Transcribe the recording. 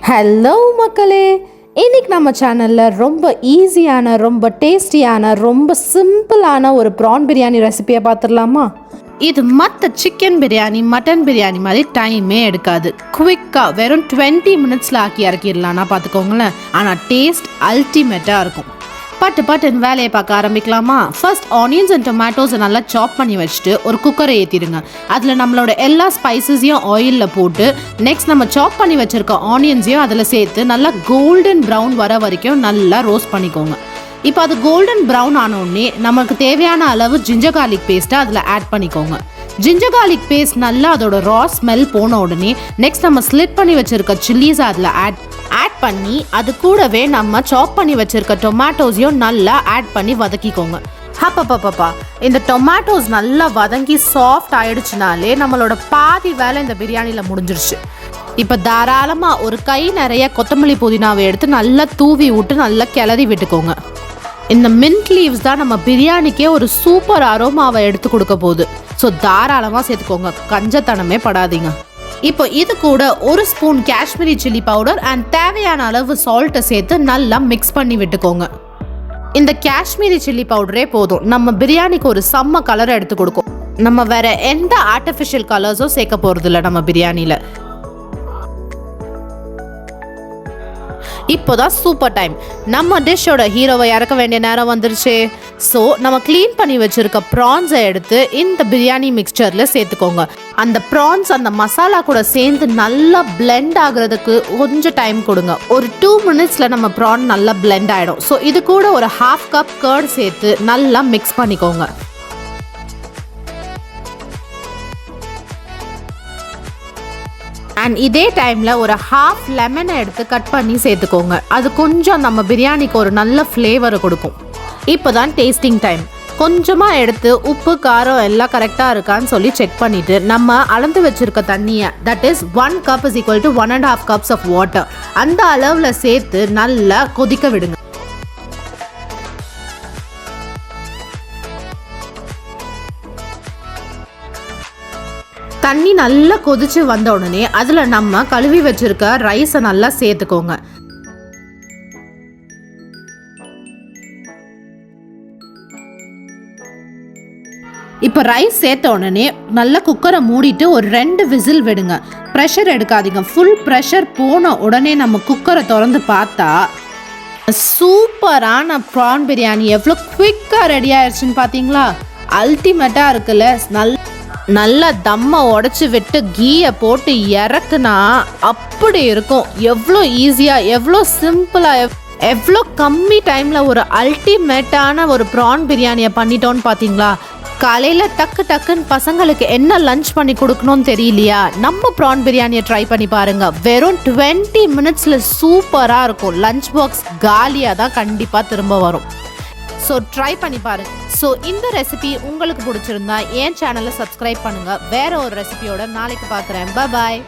Hello மக்களே, இன்னைக்கு நம்ம சேனலில் ரொம்ப ஈஸியான, ரொம்ப டேஸ்டியான, ரொம்ப சிம்பிளான ஒரு ப்ரான் பிரியாணி ரெசிபியை பார்த்துடலாமா? இது மற்ற சிக்கன் பிரியாணி, மட்டன் பிரியாணி மாதிரி டைமே எடுக்காது. குவிக்காக வெறும் 20 மினிட்ஸில் ஆக்கி இறக்கிடலாம்னா பார்த்துக்கோங்களேன். ஆனால் டேஸ்ட் அல்டிமேட்டாக இருக்கும். பட்டுன்னு வேலையை பார்க்க ஆரம்பிக்கலாமா? ஃபர்ஸ்ட் ஆனியன்ஸ் அண்ட் டொமேட்டோஸை நல்லா சாப் பண்ணி வச்சுட்டு ஒரு குக்கரை ஏற்றிடுங்க. அதில் நம்மளோட எல்லா ஸ்பைசஸையும் ஆயிலில் போட்டு நெக்ஸ்ட் நம்ம சாப் பண்ணி வச்சுருக்க ஆனியன்ஸையும் அதில் சேர்த்து நல்லா கோல்டன் ப்ரௌன் வர வரைக்கும் நல்லா ரோஸ்ட் பண்ணிக்கோங்க. இப்போ அது கோல்டன் ப்ரௌன் ஆனோடனே நமக்கு தேவையான அளவு ஜிஞ்சர் கார்லிக் பேஸ்ட்டை அதில் ஆட் பண்ணிக்கோங்க. ஜிஞ்சர் கார்லிக் பேஸ்ட் நல்லா அதோட ரா ஸ்மெல் போன உடனே நெக்ஸ்ட் நம்ம ஸ்லிட் பண்ணி வச்சுருக்க சில்லிஸை அதில் ஆட் பண்ணி அது கூடவே நம்ம சாப் பண்ணி வச்சுருக்க டொமேட்டோஸையும் நல்லா ஆட் பண்ணி வதக்கிக்கோங்க. ஹப்பப்பப்பா, இந்த டொமேட்டோஸ் நல்லா வதங்கி சாஃப்ட் ஆயிடுச்சுனாலே நம்மளோட பாதி வேலை இந்த பிரியாணியில் முடிஞ்சிருச்சு. இப்போ தாராளமாக ஒரு கை நிறைய கொத்தமல்லி புதினாவை எடுத்து நல்லா தூவி விட்டு நல்லா கிளறி விட்டுக்கோங்க. இந்த மின்ட் லீவ்ஸ் தான் நம்ம பிரியாணிக்கே ஒரு சூப்பர் அரோமாவை எடுத்து கொடுக்க போகுது. ஸோ தாராளமாக சேர்த்துக்கோங்க, கஞ்சத்தனமே படாதீங்க. இப்போ இது கூட ஒரு spoon Kashmiri chilli powder and தேவையான அளவு சால்ட்டை சேர்த்து நல்லா மிக்ஸ் பண்ணி விட்டுக்கோங்க. இந்த காஷ்மீரி சில்லி பவுடரே போதும், நம்ம பிரியாணிக்கு ஒரு செம்ம கலரை எடுத்து கொடுக்கும். நம்ம வேற எந்த ஆர்டிஃபிஷியல் கலர்ஸும் சேர்க்க போகிறது இல்லை நம்ம பிரியாணியில். இப்போதான் சூப்பர் டைம், நம்ம டிஷ்ஷோட ஹீரோவை இறக்க வேண்டிய நேரம் வந்துருச்சு. ஸோ நம்ம க்ளீன் பண்ணி வச்சுருக்க ப்ரான்ஸை எடுத்து இந்த பிரியாணி மிக்சரில் சேர்த்துக்கோங்க. அந்த ப்ரான்ஸ் அந்த மசாலா கூட சேர்ந்து நல்லா பிளெண்ட் ஆகுறதுக்கு கொஞ்சம் டைம் கொடுங்க. ஒரு 2 மினிட்ஸில் நம்ம ப்ரான் நல்லா பிளெண்ட் ஆகிடும். ஸோ இது கூட ஒரு 1/2 கப் கர்ட் சேர்த்து நல்லா மிக்ஸ் பண்ணிக்கோங்க. அண்ட் இதே டைமில் ஒரு 1/2 லெமனை எடுத்து கட் பண்ணி சேர்த்துக்கோங்க. அது கொஞ்சம் நம்ம பிரியாணிக்கு ஒரு நல்ல ஃப்ளேவரை கொடுக்கும். இப்போ தான் டேஸ்டிங் டைம். கொஞ்சமாக எடுத்து உப்பு காரம் எல்லாம் கரெக்டாக இருக்கான்னு சொல்லி செக் பண்ணிவிட்டு நம்ம அளந்து வச்சுருக்க தண்ணியை, that is 1 cup is equal to 1.5 cups of water, அந்த அளவில் சேர்த்து நல்லா கொதிக்க விடுங்க. தண்ணி நல்லா கொதிச்சு வந்த உடனே அதில் நம்ம கழுவி வச்சிருக்க ரைஸை நல்லா சேர்த்துக்கோங்க. இப்போ ரைஸ் சேர்த்த உடனே நல்லா குக்கரை மூடிட்டு ஒரு 2 விசில் விடுங்க. ப்ரெஷர் எடுக்காதீங்க. ஃபுல் ப்ரெஷர் போன உடனே நம்ம குக்கரை திறந்து பார்த்தா சூப்பரான ப்ரான் பிரியாணி எவ்வளோ குவிக்காக ரெடி ஆயிடுச்சுன்னு பார்த்தீங்களா? அல்டிமேட்டாக இருக்குல்ல? நல்லா தம்மை உடச்சி விட்டு கீயை போட்டு இறக்குனா அப்படி இருக்கும். எவ்வளோ ஈஸியாக, எவ்வளோ சிம்பிளாக, எவ்வளோ கம்மி டைமில் ஒரு அல்டிமேட்டான ஒரு ப்ரான் பிரியாணியை பண்ணிட்டோன்னு பார்த்தீங்களா? காலையில் டக்குன்னு பசங்களுக்கு என்ன லஞ்ச் பண்ணி கொடுக்கணும்னு தெரியலையா? நம்ம ப்ரான் பிரியாணியை ட்ரை பண்ணி பாருங்கள். வெறும் 20 மினிட்ஸில் சூப்பராக இருக்கும். லஞ்ச் பாக்ஸ் காலியாக தான் கண்டிப்பாக திரும்ப வரும். ஸோ ட்ரை பண்ணி பாருங்க. ஸோ இந்த ரெசிபி உங்களுக்கு பிடிச்சிருந்தா என் சேனலை சப்ஸ்கிரைப் பண்ணுங்கள். வேற ஒரு ரெசிபியோட நாளைக்கு பார்க்குறேன். பாய்.